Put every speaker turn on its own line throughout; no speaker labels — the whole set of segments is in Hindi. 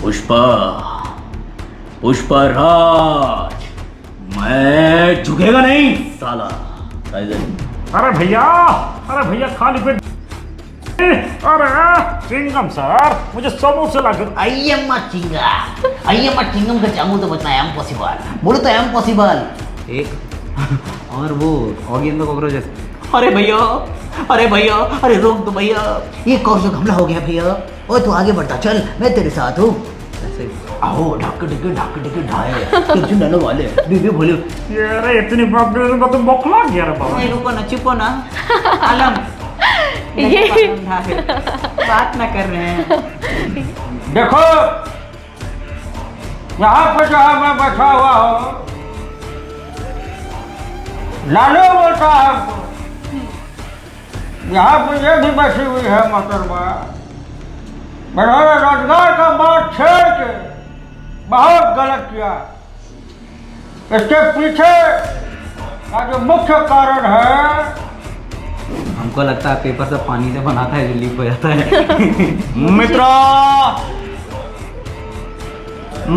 पुष्पा, पुष्पा राज, मैं झुकेगा नहीं साला।
अरे भैया, खाली पेट। अरे चिंगम सर, मुझे समोसे ला के।
अय्यम्मा चिंगम का चामू तो बचना है इम्पॉसिबल। बोलो तो इम्पॉसिबल।
एक और वो ऑगी इन द कॉकरोचेस। अरे भैया, अरे रोक दो भैया।
ये कौन सा हमला हो गया भैया? ओए तू आगे बढ़ता चल, मैं तेरे साथ हूँ। आओ ढाके ढाए तुझे ननो वाले बीबी बोले।
अरे इतनी बात तो बौखला गया रे बाबा।
रुको ना, चुपो ना। आलम
ये
बात ना कर रहे हैं।
देखो यहाँ पर जहाँ मैं बैठा हुआ हूँ, लालू बोलता है हमको। यहाँ पर ये भी बैठी हुई है मोहतरमा। मैंने रोजगार का बात छेड़ के बहुत गलत किया। इसके पीछे का जो मुख्य कारण है,
हमको लगता है पेपर सब पानी से बनाता है जो लीक हो जाता है। मित्रों,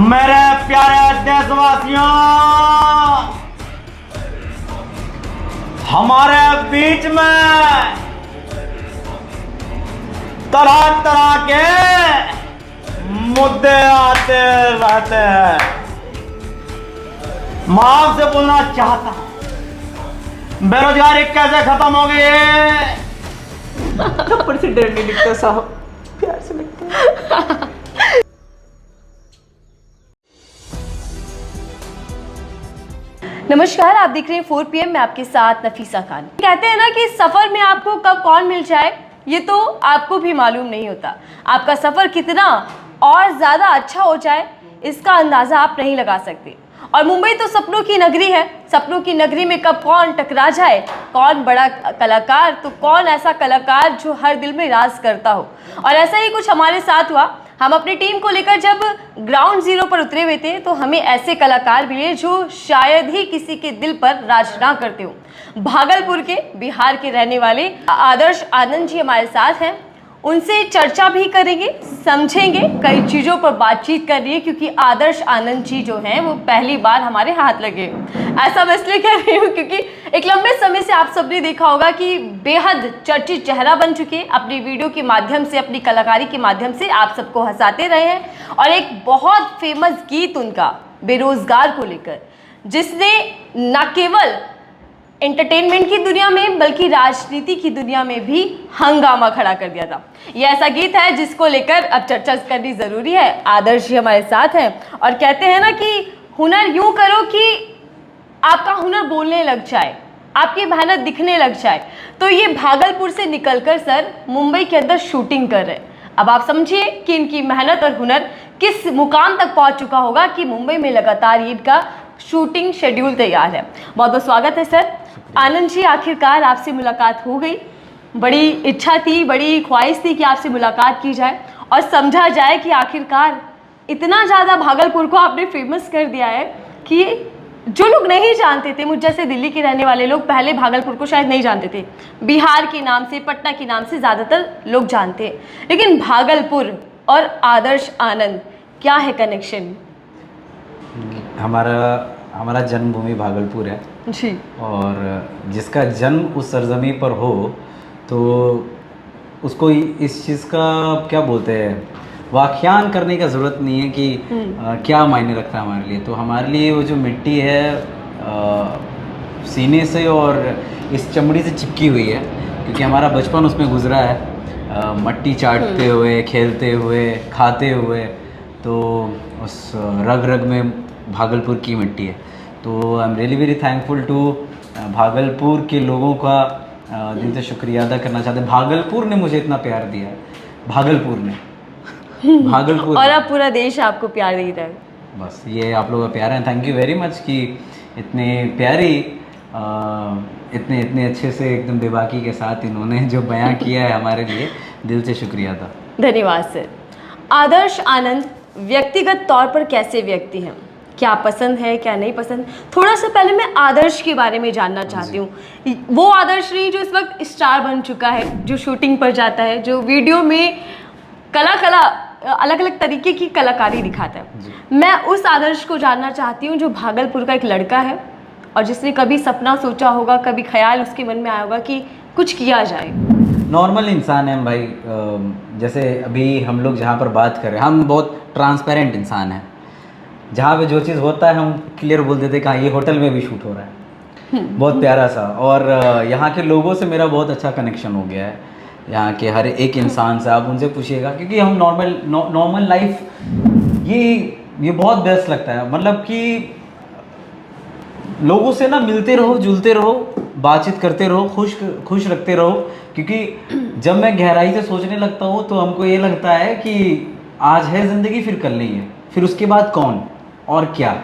मेरे प्यारे देशवासियों, हमारे बीच में तरह तरह के मुद्दे आते रहते हैं। मैं आपसे बोलना चाहता हूं, बेरोजगारी कैसे खत्म होगी?
थप्पड़ से डर नहीं लिखता साहब, प्यार से लिखते हैं। नमस्कार, आप देख रहे हैं 4 PM। मैं आपके साथ नफीसा खान। कहते हैं ना कि सफर में आपको कब कौन मिल जाए ये तो आपको भी मालूम नहीं होता। आपका सफर कितना और ज्यादा अच्छा हो जाए इसका अंदाजा आप नहीं लगा सकते। और मुंबई तो सपनों की नगरी है। सपनों की नगरी में कब कौन टकरा जाए, कौन बड़ा कलाकार तो कौन ऐसा कलाकार जो हर दिल में राज करता हो। और ऐसा ही कुछ हमारे साथ हुआ। हम अपनी टीम को लेकर जब ग्राउंड जीरो पर उतरे हुए थे तो हमें ऐसे कलाकार मिले जो शायद ही किसी के दिल पर राज ना करते हो। भागलपुर के, बिहार के रहने वाले आदर्श आनंद जी हमारे साथ हैं। उनसे चर्चा भी करेंगे, समझेंगे, कई चीज़ों पर बातचीत कर रही है क्योंकि आदर्श आनंद जी जो हैं वो पहली बार हमारे हाथ लगे। ऐसा मैं इसलिए कह रही हूँ क्योंकि एक लंबे समय से आप सबने देखा होगा कि बेहद चर्चित चेहरा बन चुके, अपनी वीडियो के माध्यम से, अपनी कलाकारी के माध्यम से आप सबको हंसाते रहे हैं। और एक बहुत फेमस गीत उनका बेरोजगार को लेकर, जिसने न केवल एंटरटेनमेंट की दुनिया में बल्कि राजनीति की दुनिया में भी हंगामा खड़ा कर दिया था। यह ऐसा गीत है जिसको लेकर अब चर्चा करनी ज़रूरी है। आदर्श जी हमारे साथ हैं और कहते हैं ना कि हुनर यूं करो कि आपका हुनर बोलने लग जाए, आपकी मेहनत दिखने लग जाए। तो ये भागलपुर से निकलकर सर मुंबई के अंदर शूटिंग कर रहे हैं। अब आप समझिए कि इनकी मेहनत और हुनर किस मुकाम तक पहुंच चुका होगा कि मुंबई में लगातार इनका शूटिंग शेड्यूल तैयार है। बहुत बहुत स्वागत है सर। आनंद जी, आखिरकार आपसे मुलाकात हो गई। बड़ी इच्छा थी, बड़ी ख्वाहिश थी कि आपसे मुलाकात की जाए और समझा जाए कि आखिरकार इतना ज़्यादा भागलपुर को आपने फेमस कर दिया है कि जो लोग नहीं जानते थे, मुझ जैसे दिल्ली के रहने वाले लोग पहले भागलपुर को शायद नहीं जानते थे। बिहार के नाम से, पटना के नाम से ज़्यादातर लोग जानते हैं, लेकिन भागलपुर और आदर्श आनंद क्या है कनेक्शन?
हमारा जन्मभूमि भागलपुर है
जी।
और जिसका जन्म उस सरजमी पर हो तो उसको इस चीज़ का क्या बोलते हैं, व्याख्यान करने का ज़रूरत नहीं है कि क्या मायने रखता है हमारे लिए। तो हमारे लिए वो जो मिट्टी है सीने से और इस चमड़ी से चिपकी हुई है, क्योंकि हमारा बचपन उसमें गुजरा है, मट्टी चाटते हुए, खेलते हुए, खाते हुए। तो उस रग रग में भागलपुर की मिट्टी है। तो I am really very thankful to Bhagalpur के लोगों का दिल से शुक्रिया अदा करना चाहते हैं। भागलपुर ने मुझे इतना प्यार दिया है, भागलपुर
और अब पूरा देश आपको प्यार दे रहा है।
बस ये आप लोगों का प्यार है। थैंक यू वेरी मच कि इतने प्यारी इतने अच्छे से एकदम बेबाकी के साथ इन्होंने जो बयां किया है हमारे लिए, दिल से शुक्रिया था।
धन्यवाद सर। आदर्श आनंद व्यक्तिगत तौर पर कैसे व्यक्ति हैं, क्या पसंद है क्या नहीं पसंद? थोड़ा सा पहले मैं आदर्श के बारे में जानना चाहती हूँ। वो आदर्श नहीं जो इस वक्त स्टार बन चुका है, जो शूटिंग पर जाता है, जो वीडियो में कला अलग अलग तरीके की कलाकारी दिखाता है। मैं उस आदर्श को जानना चाहती हूँ जो भागलपुर का एक लड़का है और जिसने कभी सपना सोचा होगा, कभी ख्याल उसके मन में आया होगा कि कुछ किया जाए।
नॉर्मल इंसान है हम भाई। जैसे अभी हम लोग जहाँ पर बात कर रहे हैं, हम बहुत ट्रांसपेरेंट इंसान हैं। जहाँ पे जो चीज़ होता है हम क्लियर बोल देते हैं कि हाँ ये होटल में भी शूट हो रहा है। बहुत प्यारा सा। और यहाँ के लोगों से मेरा बहुत अच्छा कनेक्शन हो गया है, यहाँ के हर एक इंसान से। आप उनसे पूछिएगा, क्योंकि हम नॉर्मल लाइफ ये बहुत बेस्ट लगता है। मतलब कि लोगों से ना मिलते रहो, जुलते रहो, बातचीत करते रहो, खुश रखते रहो। क्योंकि जब मैं गहराई से सोचने लगता हूँ तो हमको ये लगता है कि आज है ज़िंदगी, फिर कल नहीं है, फिर उसके बाद कौन और क्या।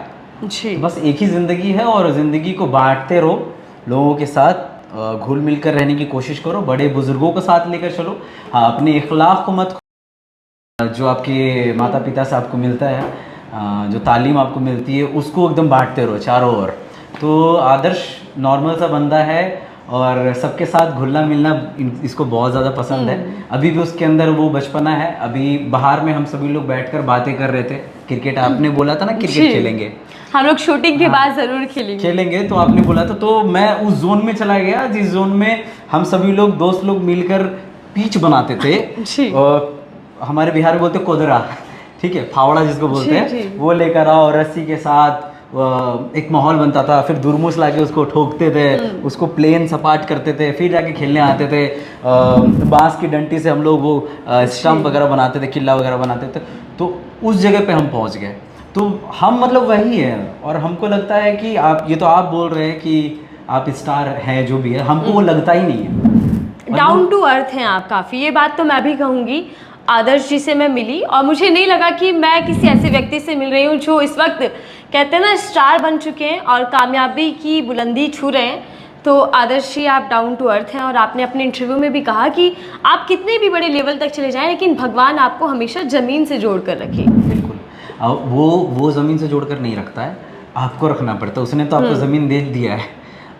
जी।
तो बस एक ही ज़िंदगी है और ज़िंदगी को बांटते रहो, लोगों के साथ घुल मिल कर रहने की कोशिश करो, बड़े बुजुर्गों को साथ लेकर चलो। हाँ, अपने इखलाक को मत, जो आपके माता पिता से आपको मिलता है, जो तालीम आपको मिलती है, उसको एकदम बांटते रहो चारों ओर। तो आदर्श नॉर्मल सा बंदा है और सबके साथ घुलना मिलना इसको बहुत ज़्यादा पसंद है। अभी भी उसके अंदर वो बचपना है। अभी बाहर में हम सभी लोग बैठकर बातें कर रहे थे, क्रिकेट आपने बोला था ना, क्रिकेट खेलेंगे
हम लोग शूटिंग के बाद जरूर खेलेंगे। तो आपने बोला था, तो मैं उस जोन में चला गया जिस जोन में हम सभी लोग दोस्त लोग मिलकर पिच बनाते थे। और हमारे बिहार में बोलते कोदरा, ठीक है, फावड़ा जिसको बोलते हैं, वो लेकर आओ रस्सी के साथ। एक माहौल बनता था, फिर दुरमुस लाके उसको ठोकते थे, उसको प्लेन सपाट करते थे, फिर जाके खेलने आते थे। बांस की डंटी से हम लोग वो स्टंप वगैरह बनाते थे, किला वगैरह बनाते थे। तो उस जगह पे हम पहुंच गए। तो हम मतलब वही है। और हमको लगता है कि आप बोल रहे हैं कि आप स्टार हैं, जो भी है, हमको वो लगता ही नहीं है। डाउन टू अर्थ हैं आप काफ़ी, ये बात तो मैं भी कहूँगी। आदर्श जी से मैं मिली और मुझे नहीं लगा कि मैं किसी ऐसे व्यक्ति से मिल रही हूँ जो इस वक्त कहते हैं ना स्टार बन चुके हैं और कामयाबी की बुलंदी छू रहे हैं। तो आदर्श जी, आप डाउन टू अर्थ हैं और आपने अपने इंटरव्यू में भी कहा कि आप कितने भी बड़े लेवल तक चले जाएं, लेकिन भगवान आपको हमेशा ज़मीन से जोड़ कर रखे।
बिल्कुल। वो ज़मीन से जोड़ कर नहीं रखता है, आपको रखना पड़ता है। उसने तो आपको ज़मीन दे दिया है,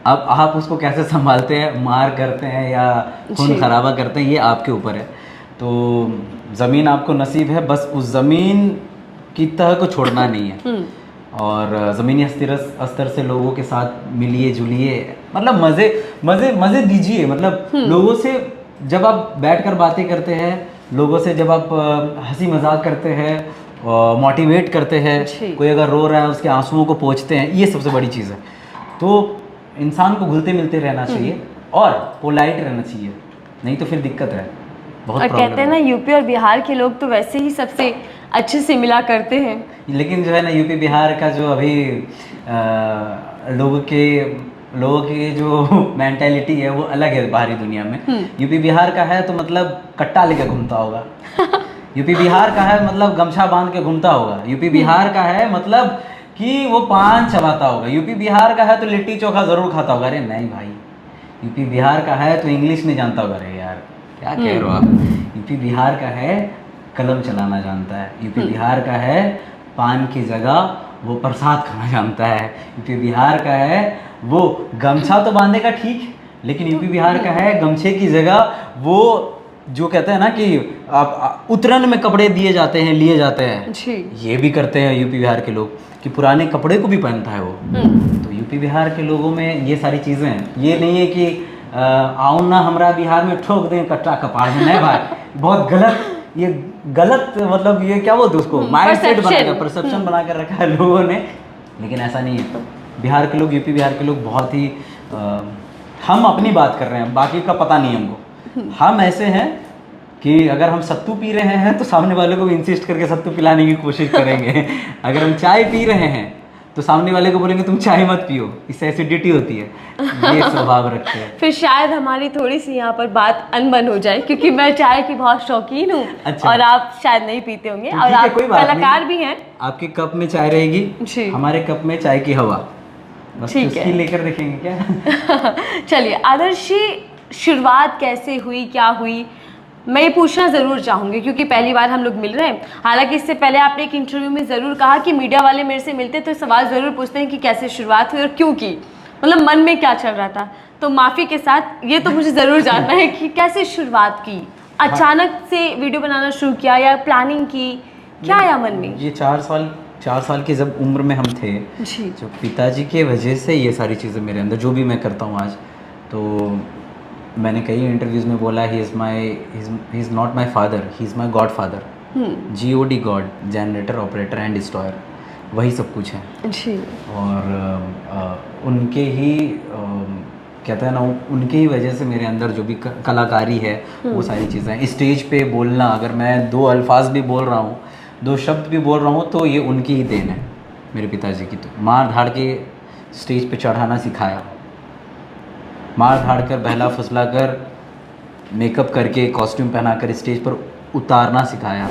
अब आप उसको कैसे संभालते हैं, मार करते हैं या खून खराबा करते हैं, ये आपके ऊपर है। तो ज़मीन आपको नसीब है, बस उस ज़मीन की तह को छोड़ना नहीं है। और ज़मीनी अस्तर से लोगों के साथ मिलिए जुलिए, मतलब मज़े दीजिए। मतलब लोगों से जब आप बैठकर बातें करते हैं, लोगों से जब आप हंसी मजाक करते हैं, मोटिवेट करते हैं, कोई अगर रो रहा है उसके आंसुओं को पोंछते हैं, ये सबसे बड़ी चीज़ है। तो इंसान को घुलते मिलते रहना चाहिए और पोलाइट रहना चाहिए, नहीं तो फिर दिक्कत है, बहुत
और
प्रॉब्लम
कहते हैं ना यूपी और बिहार के लोग तो वैसे ही सबसे अच्छे से मिला करते हैं।
लेकिन जो है ना यूपी बिहार का जो अभी लोगों की जो मेंटालिटी है वो अलग है बाहरी दुनिया में। यूपी बिहार का है तो मतलब कट्टा लेके घूमता होगा। यूपी बिहार का है मतलब गमछा बांध के घूमता होगा। यूपी बिहार का है मतलब कि वो पान चबाता होगा। यूपी बिहार का है तो लिट्टी चोखा ज़रूर खाता होगा। अरे नहीं भाई, यूपी बिहार का है तो इंग्लिश नहीं जानता होगा। अरे यार क्या कह रहे हो आप। यूपी बिहार का है कलम चलाना जानता है। यूपी बिहार का है पान की जगह वो प्रसाद खाना जानता है। यूपी बिहार का है वो गमछा तो बांधेगा ठीक, लेकिन यूपी बिहार का है गमछे की जगह वो जो कहते हैं ना कि आप उतरन में कपड़े दिए जाते हैं, लिए जाते हैं
जी।
ये भी करते हैं यूपी बिहार के लोग कि पुराने कपड़े को भी पहनता है वो। तो यूपी बिहार के लोगों में ये सारी चीज़ें हैं। ये नहीं है कि आओ ना हमारा बिहार में ठोक दें कट्टा कपाड़ में, नहीं भाई, बहुत गलत, ये गलत, मतलब ये क्या बोलते हैं उसको, माइंड सेट बनाकर, परसेप्शन बना कर रखा है लोगों ने। लेकिन ऐसा नहीं है। बिहार के लोग, यूपी बिहार के लोग बहुत ही हम अपनी बात कर रहे हैं, बाकी का पता नहीं हमको। हम ऐसे हैं कि अगर हम सत्तू पी रहे हैं तो सामने वाले को भी इंसिस्ट करके सत्तू पिलाने की कोशिश करेंगे। अगर हम चाय पी रहे हैं तो सामने वाले को बोलेंगे तुम चाय मत पियो, इससे एसिडिटी होती है। ये स्वभाव रखते हैं।
फिर शायद हमारी थोड़ी सी यहाँ पर बात अनबन हो जाए, क्योंकि मैं चाय की बहुत शौकीन हूँ।
अच्छा।
और आप शायद नहीं पीते होंगे,
तो
और आप कलाकार भी हैं।
आपके कप में चाय रहेगी, हमारे कप में चाय की हवा, बस उसकी लेकर देखेंगे क्या।
चलिए आदर्श जी, शुरुआत कैसे हुई, क्या हुई, मैं ये पूछना ज़रूर चाहूँगी, क्योंकि पहली बार हम लोग मिल रहे हैं। हालांकि इससे पहले आपने एक इंटरव्यू में ज़रूर कहा कि मीडिया वाले मेरे से मिलते तो सवाल ज़रूर पूछते हैं कि कैसे शुरुआत हुई और क्यों की, मतलब मन में क्या चल रहा था। तो माफ़ी के साथ ये तो मुझे ज़रूर जानना है कि कैसे शुरुआत की अचानक से वीडियो बनाना शुरू किया या प्लानिंग की, क्या आया मन में?
ये 4 साल की जब उम्र में हम थे,
जी
जो पिताजी के वजह से ये सारी चीज़ें मेरे अंदर, जो भी मैं करता हूँ आज, तो मैंने कई इंटरव्यूज़ में बोला he is not my father, he is my God father. GOD, God, generator, operator and destroyer, वही सब कुछ है।
जी
और उनके ही कहते हैं ना, उनके ही वजह से मेरे अंदर जो भी कलाकारी है वो सारी चीज़ें, स्टेज पे बोलना, अगर मैं 2 अल्फाज भी बोल रहा हूँ, 2 शब्द भी बोल रहा हूँ, तो ये उनकी ही देन है, मेरे पिताजी की। तो मार धाड़ के स्टेज पे चढ़ाना सिखाया, मार धाड़ कर, बहला फुसला कर, मेकअप करके, कॉस्ट्यूम पहना कर स्टेज पर उतारना सिखाया।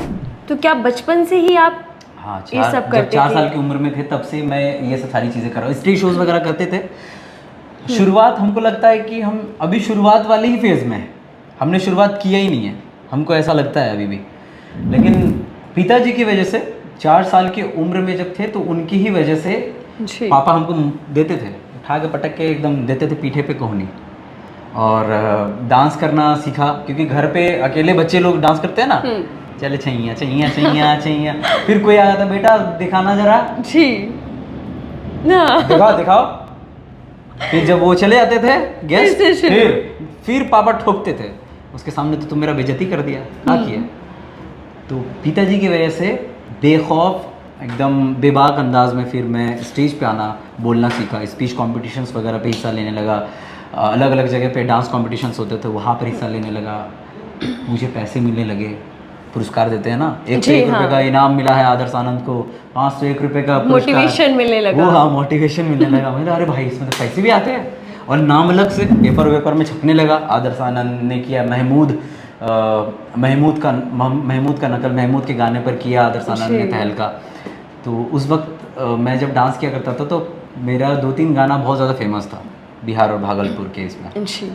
तो क्या बचपन से ही आप
हाँ,
ये सब
जब
करते
4
थे?
साल की उम्र में थे तब से मैं ये सब सारी चीज़ें कर रहा हूँ। स्टेज शोज़ वगैरह करते थे। शुरुआत हमको लगता है कि हम अभी शुरुआत वाले ही फेज़ में हैं, हमने शुरुआत किया ही नहीं है, हमको ऐसा लगता है अभी भी। लेकिन पिताजी की वजह से 4 साल की उम्र में जब थे, तो उनकी ही वजह से
जी
पापा हमको देते थे, उठा के पटक के एकदम देते थे पीठे पे कोहनी। और डांस करना सीखा, क्योंकि घर पे अकेले बच्चे लोग डांस करते हैं ना, चले छैया छैया छैया छैया, फिर कोई आया था, बेटा दिखाना जरा,
जी ना
दिखाओ दिखाओ। फिर जब वो चले जाते थे गेस्ट,
फिर से शुरू।
फिर पापा ठोकते थे, उसके सामने तो तुम मेरा बेइज्जती कर दिया, क्या किया। तो पिताजी की वजह से बेखौफ, एकदम बेबाक अंदाज में फिर मैं स्टेज पे आना, बोलना सीखा, स्पीच कॉम्पिटिशन्स वगैरह पे हिस्सा लेने लगा, अलग अलग जगह पे डांस कॉम्पिटिशन्स होते थे, वहाँ पर हिस्सा लेने लगा। मुझे पैसे मिलने लगे, पुरस्कार देते हैं ना, 1
जी,
रुपये
हाँ।
का इनाम मिला है आदर्श आनंद को, 501 रुपये का पुरस्कार।
मोटिवेशन मिलने लगा।
वो हाँ, मोटिवेशन मिलने लगा। मैंने अरे भाई, इसमें तो पैसे भी आते हैं। और नाम अलग से पेपर में छपने लगा, आदर्श आनंद ने किया, महमूद का नकल महमूद के गाने पर किया आदर्श आनंद ने तहलका। तो उस वक्त मैं जब डांस किया करता था, तो मेरा 2-3 गाना बहुत ज़्यादा फेमस था बिहार और भागलपुर के इसमें।
जी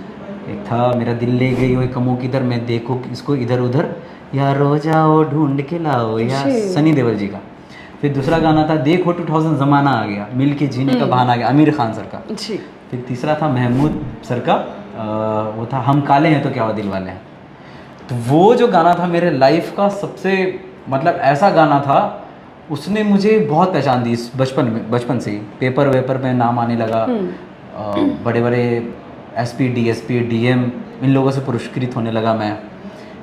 एक था मेरा दिल ले गई वो कमो किधर, मैं देखो इसको इधर उधर, या रो जाओ ढूंढ के लाओ, या सनी देओल जी का। फिर दूसरा गाना था देखो 2000 ज़माना आ गया, मिल के जीने का बहाना आ गया, आमिर खान सर का।
जी
फिर तीसरा था महमूद सर का, वो था हम काले हैं तो क्या हुआ दिल वाले हैं। तो वो जो गाना था मेरे लाइफ का सबसे, मतलब ऐसा गाना था, उसने मुझे बहुत पहचान दी इस बचपन से ही। पेपर वेपर में नाम आने लगा, बड़े बड़े SP DSP DM इन लोगों से पुरस्कृत होने लगा मैं।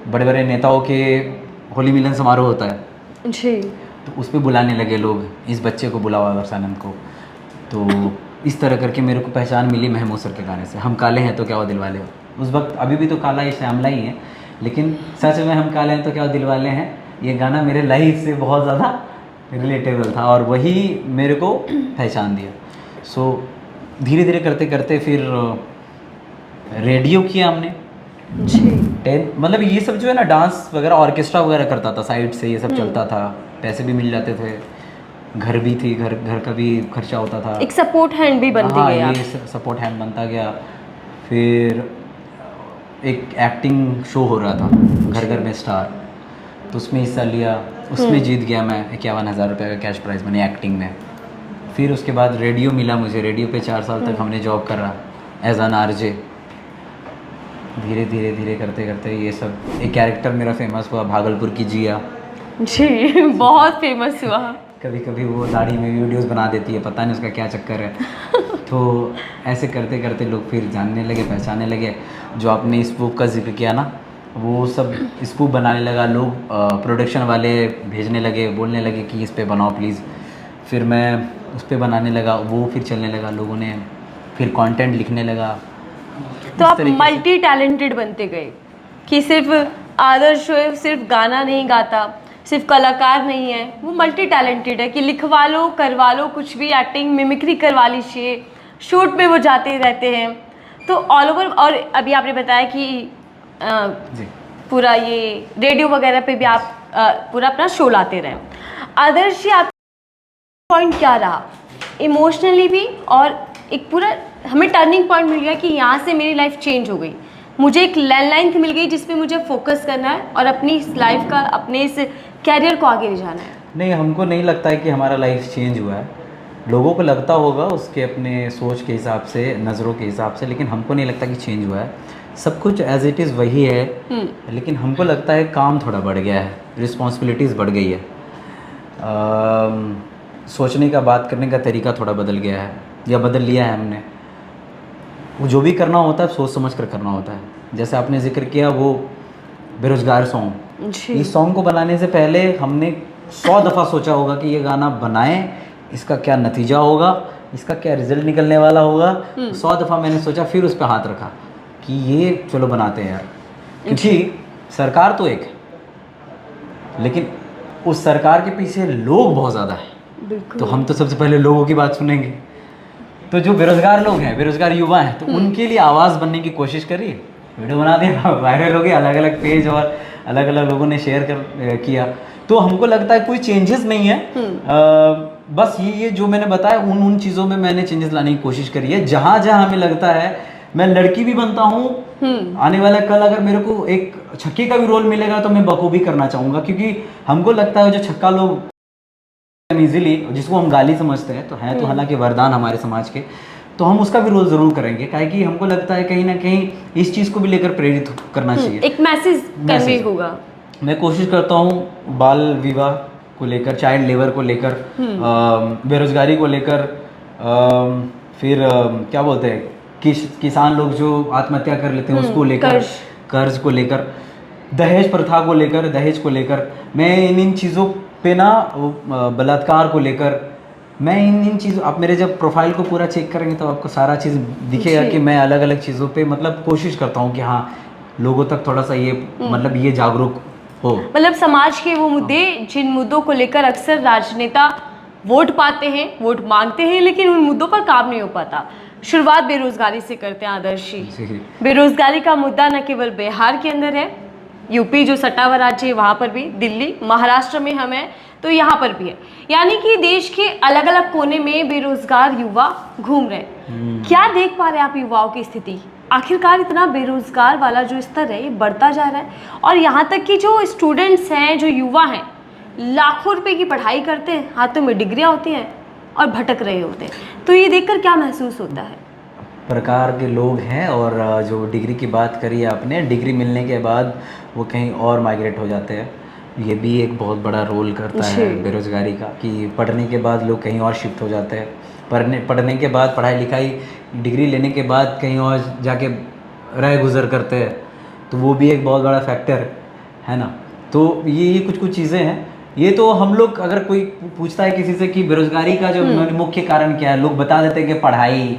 बड़े बड़े नेताओं के होली मिलन समारोह होता है,
जी
तो उस पर बुलाने लगे लोग, इस बच्चे को बुलाओ आदर्श आनंद को। तो इस तरह करके मेरे को पहचान मिली महमूद सर के गाने से, हम काले हैं तो क्या हुआ दिल वाले हो। उस वक्त अभी भी तो काला ही श्यामला ही है, लेकिन सच में हम काले हैं तो क्या हुआ दिल वाले हैं, ये गाना मेरे लाइफ से बहुत ज़्यादा रिलेटेबल था और वही मेरे को पहचान दिया। सो धीरे धीरे करते करते फिर रेडियो किया हमने।
जी
10 मतलब ये सब जो है ना, डांस वगैरह ऑर्केस्ट्रा वगैरह करता था साइड से, ये सब चलता था, पैसे भी मिल जाते थे, घर भी थी, घर का भी खर्चा होता था,
एक सपोर्ट हैंड भी बनते
हाँ,
गए आप।
ये सपोर्ट हैंड बनता गया। फिर एक एक्टिंग शो हो रहा था घर घर में स्टार, तो उसमें हिस्सा लिया, उसमें जीत गया मैं 51,000 रुपये का कैश प्राइज़ मनी एक्टिंग में। फिर उसके बाद रेडियो मिला मुझे, रेडियो पे 4 साल तक हमने जॉब करा एज एन RJ। धीरे धीरे करते करते ये सब, एक कैरेक्टर मेरा फेमस हुआ भागलपुर की जिया।
जी बहुत फेमस हुआ।
कभी कभी वो दाढ़ी में वीडियोस बना देती है, पता नहीं उसका क्या चक्कर है। तो ऐसे करते करते लोग फिर जानने लगे, पहचानने लगे। जो आपने स्पूफ का जिक्र किया ना, वो सब स्पूफ बनाने लगा, लोग प्रोडक्शन वाले भेजने लगे, बोलने लगे कि इस पे बनाओ प्लीज़। फिर मैं उस पर बनाने लगा, वो फिर चलने लगा, लोगों ने फिर कंटेंट लिखने लगा।
तो आप मल्टी टैलेंटेड बनते गए कि सिर्फ आदर्श शोएब सिर्फ गाना नहीं गाता, सिर्फ कलाकार नहीं है, वो मल्टी टैलेंटेड है कि लिखवा लो, करवा लो, कुछ भी एक्टिंग मिमिक्री करवा लीजिए, शूट में वो जाते रहते हैं। तो ऑल ओवर, और अभी आपने बताया कि
जी
पूरा ये रेडियो वगैरह पे भी आप पूरा अपना शो लाते रहे। आदर्श जी, आप पॉइंट क्या रहा इमोशनली भी, और एक पूरा हमें टर्निंग पॉइंट मिल गया कि यहाँ से मेरी लाइफ चेंज हो गई, मुझे एक लैंडलाइन मिल गई जिस पे मुझे फोकस करना है और अपनी इस लाइफ का, अपने इस कैरियर को आगे ले जाना है?
नहीं, हमको नहीं लगता है कि हमारा लाइफ चेंज हुआ है। लोगों को लगता होगा उसके अपने सोच के हिसाब से, नज़रों के हिसाब से, लेकिन हमको नहीं लगता कि चेंज हुआ है। सब कुछ एज इट इज़ वही है, लेकिन हमको लगता है काम थोड़ा बढ़ गया है, रिस्पॉन्सिबिलिटीज़ बढ़ गई है, सोचने का, बात करने का तरीका थोड़ा बदल गया है या बदल लिया है हमने। वो जो भी करना होता है सोच समझ कर करना होता है। जैसे आपने जिक्र किया वो बेरोज़गार सॉन्ग,
जी
इस सॉन्ग को बनाने से पहले हमने 100 दफ़ा सोचा होगा कि ये गाना बनाएं, इसका क्या नतीजा होगा, इसका क्या रिजल्ट निकलने वाला होगा। 100 दफ़ा मैंने सोचा, फिर उस पर हाथ रखा कि ये चलो बनाते हैं यार, क्योंकि सरकार तो एक है लेकिन उस सरकार के पीछे लोग बहुत ज़्यादा हैं।
बिल्कुल।
तो हम तो सबसे पहले लोगों की बात सुनेंगे। तो जो बेरोज़गार लोग हैं, बेरोज़गार युवा हैं, तो उनके लिए आवाज़ बनने की कोशिश करिए, वीडियो बना दिया, वायरल हो गया, अलग अलग पेज और अलग अलग लोगों ने शेयर किया। तो हमको लगता है कोई चेंजेस नहीं है, बस ये जो मैंने बताया उन चीज़ों में मैंने चेंजेस लाने की कोशिश करी है। जहाँ जहाँ हमें लगता है, मैं लड़की भी बनता हूँ, आने वाला कल अगर मेरे को एक छक्के का भी रोल मिलेगा तो मैं बखूबी करना चाहूँगा, क्योंकि हमको लगता है जो छक्का लोग इजीली, जिसको हम गाली समझते हैं, तो है तो हालांकि वरदान हमारे समाज के, तो हम उसका भी रोल ज़रूर करेंगे, कि हमको लगता है कहीं ना कहीं इस चीज़ को भी लेकर प्रेरित करना चाहिए,
एक मैसेज कन्वे होगा। मैं
कोशिश करता हूँ बाल विवाह को लेकर, चाइल्ड लेबर को लेकर, बेरोजगारी को लेकर, फिर क्या बोलते हैं किसान लोग जो आत्महत्या कर लेते हैं उसको लेकर, कर्ज को लेकर, दहेज प्रथा को लेकर, दहेज को लेकर, मैं इन चीज़ों पे ना, बलात्कार को लेकर, मैं इन चीज़ों, आप मेरे जब प्रोफाइल को पूरा चेक करेंगे तो आपको सारा चीज़ दिखेगा कि मैं अलग अलग चीज़ों पे मतलब कोशिश करता हूँ कि हाँ लोगों तक थोड़ा सा ये मतलब ये जागरूक हो,
मतलब समाज के वो मुद्दे जिन मुद्दों को लेकर अक्सर राजनेता वोट पाते हैं, वोट मांगते हैं, लेकिन उन मुद्दों पर काम नहीं हो पाता। शुरुआत बेरोजगारी से करते हैं आदर्श जी। बेरोजगारी का मुद्दा न केवल बिहार के अंदर है, यूपी जो सट्टा हुआ राज्य है वहाँ पर भी, दिल्ली, महाराष्ट्र में हम हैं तो यहाँ पर भी है, यानी कि देश के अलग अलग कोने में बेरोजगार युवा घूम रहे हैं। क्या देख पा रहे हैं आप युवाओं की स्थिति? आखिरकार इतना बेरोजगार वाला जो स्तर है ये बढ़ता जा रहा है, और यहाँ तक कि जो स्टूडेंट्स हैं, जो युवा हैं, लाखों रुपए की पढ़ाई करते हैं, हाथों में डिग्रियाँ होती हैं और भटक रहे होते हैं। तो ये देखकर क्या महसूस होता है?
प्रकार के लोग हैं, और जो डिग्री की बात करी आपने, डिग्री मिलने के बाद वो कहीं और माइग्रेट हो जाते हैं। ये भी एक बहुत बड़ा रोल करता है बेरोज़गारी का, कि पढ़ने के बाद लोग कहीं और शिफ्ट हो जाते हैं, पढ़ने के बाद, पढ़ाई लिखाई डिग्री लेने के बाद कहीं और जाके रह गुज़र करते हैं, तो वो भी एक बहुत बड़ा फैक्टर है ना। तो ये कुछ चीज़ें हैं। ये तो हम लोग, अगर कोई पूछता है किसी से कि बेरोज़गारी का जो मुख्य कारण क्या है, लोग बता देते हैं कि पढ़ाई,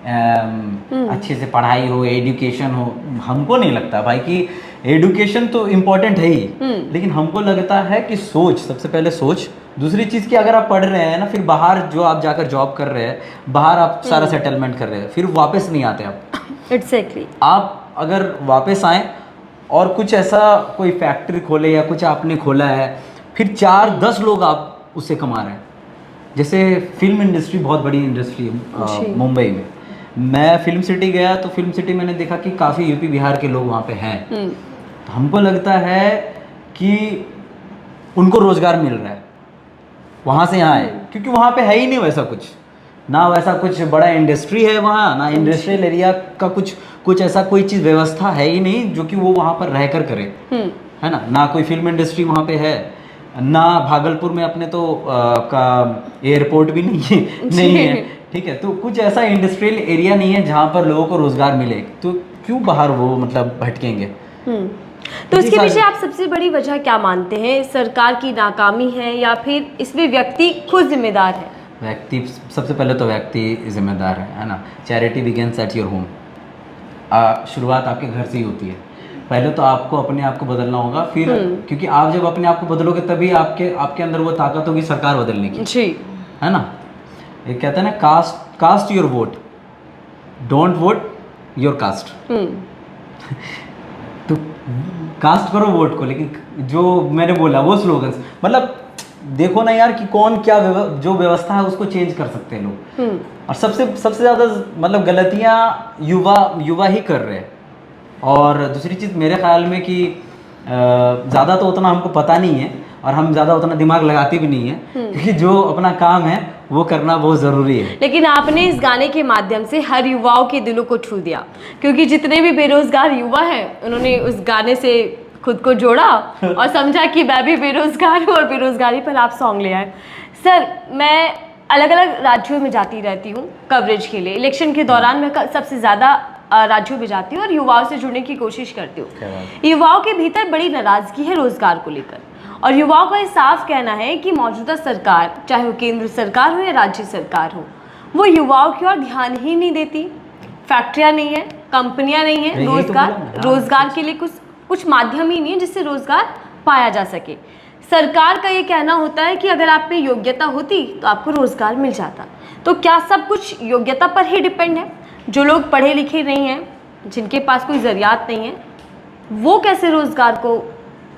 अच्छे से पढ़ाई हो, एजुकेशन हो। हमको नहीं लगता भाई कि एजुकेशन तो इम्पोर्टेंट है ही, लेकिन हमको लगता है कि सोच, सबसे पहले सोच, दूसरी चीज़ कि अगर आप पढ़ रहे हैं ना, फिर बाहर जो आप जाकर जॉब कर रहे हैं, बाहर आप सारा सेटलमेंट कर रहे हैं, फिर वापस नहीं आते आप।
एग्जैक्टली।
आप अगर वापस आएँ और कुछ ऐसा कोई फैक्ट्री खोले या कुछ आपने खोला है, फिर 4-10 लोग आप उससे कमा रहे हैं। जैसे फिल्म इंडस्ट्री बहुत बड़ी इंडस्ट्री है मुंबई में। मैं फिल्म सिटी गया तो फिल्म सिटी मैंने देखा कि काफ़ी यूपी बिहार के लोग वहाँ पे हैं। तो हमको लगता है कि उनको रोज़गार मिल रहा है, वहाँ से यहाँ है, क्योंकि वहाँ पे है ही नहीं वैसा कुछ, ना वैसा कुछ बड़ा इंडस्ट्री है वहाँ, ना इंडस्ट्रियल एरिया का कुछ ऐसा कोई चीज़ व्यवस्था है ही नहीं जो कि वो वहाँ पर रह कर करे, है ना कोई फिल्म इंडस्ट्री वहाँ पे है, ना भागलपुर में अपने तो का एयरपोर्ट भी नहीं है, ठीक है। तो कुछ ऐसा इंडस्ट्रियल एरिया नहीं है जहाँ पर लोगों को रोज़गार मिले, तो क्यों बाहर वो मतलब भटकेंगे।
तो इसके पीछे आप सबसे बड़ी वजह क्या मानते हैं? सरकार की नाकामी है या फिर इसमें व्यक्ति खुद जिम्मेदार है?
व्यक्ति, सबसे पहले तो व्यक्ति जिम्मेदार है ना। Charity begins at your home. शुरुआत आपके घर से ही होती है। पहले तो आपको अपने आप को बदलना होगा, फिर क्योंकि आप जब अपने आप को बदलोगे तभी आपके अंदर वो ताकत होगी सरकार बदलने की जी, है ना। ये कहते हैं ना, cast your vote, don't vote your caste. तो कास्ट करो वोट को, लेकिन जो मैंने बोला वो स्लोगन्स, मतलब देखो ना यार कि कौन क्या जो व्यवस्था है उसको चेंज कर सकते हैं लोग। और सबसे ज़्यादा मतलब गलतियाँ युवा ही कर रहे हैं। और दूसरी चीज़ मेरे ख्याल में कि ज़्यादा तो उतना हमको पता नहीं है, और हम ज़्यादा उतना दिमाग लगाते भी नहीं है, क्योंकि जो अपना काम है वो करना बहुत ज़रूरी है।
लेकिन आपने इस गाने के माध्यम से हर युवाओं के दिलों को छू दिया, क्योंकि जितने भी बेरोजगार युवा हैं उन्होंने उस गाने से खुद को जोड़ा और समझा कि मैं भी बेरोजगार हूँ और बेरोजगारी पर आप सॉन्ग ले आए। सर, मैं अलग अलग राज्यों में जाती रहती हूँ कवरेज के लिए। इलेक्शन के दौरान मैं सबसे ज़्यादा राज्यों में जाती हूँ और युवाओं से जुड़ने की कोशिश करती हूँ। युवाओं के भीतर बड़ी नाराज़गी है रोजगार को लेकर, और युवाओं का ये साफ कहना है कि मौजूदा सरकार, चाहे वो केंद्र सरकार हो या राज्य सरकार हो, वो युवाओं की ओर ध्यान ही नहीं देती। फैक्ट्रियाँ नहीं है, कंपनियाँ नहीं है, रोजगार के लिए कुछ माध्यम ही नहीं है जिससे रोजगार पाया जा सके। सरकार का ये कहना होता है कि अगर आप में योग्यता होती तो आपको रोजगार मिल जाता। तो क्या सब कुछ योग्यता पर ही डिपेंड है? जो लोग पढ़े लिखे नहीं हैं, जिनके पास कोई ज़रियात नहीं है, वो कैसे रोजगार को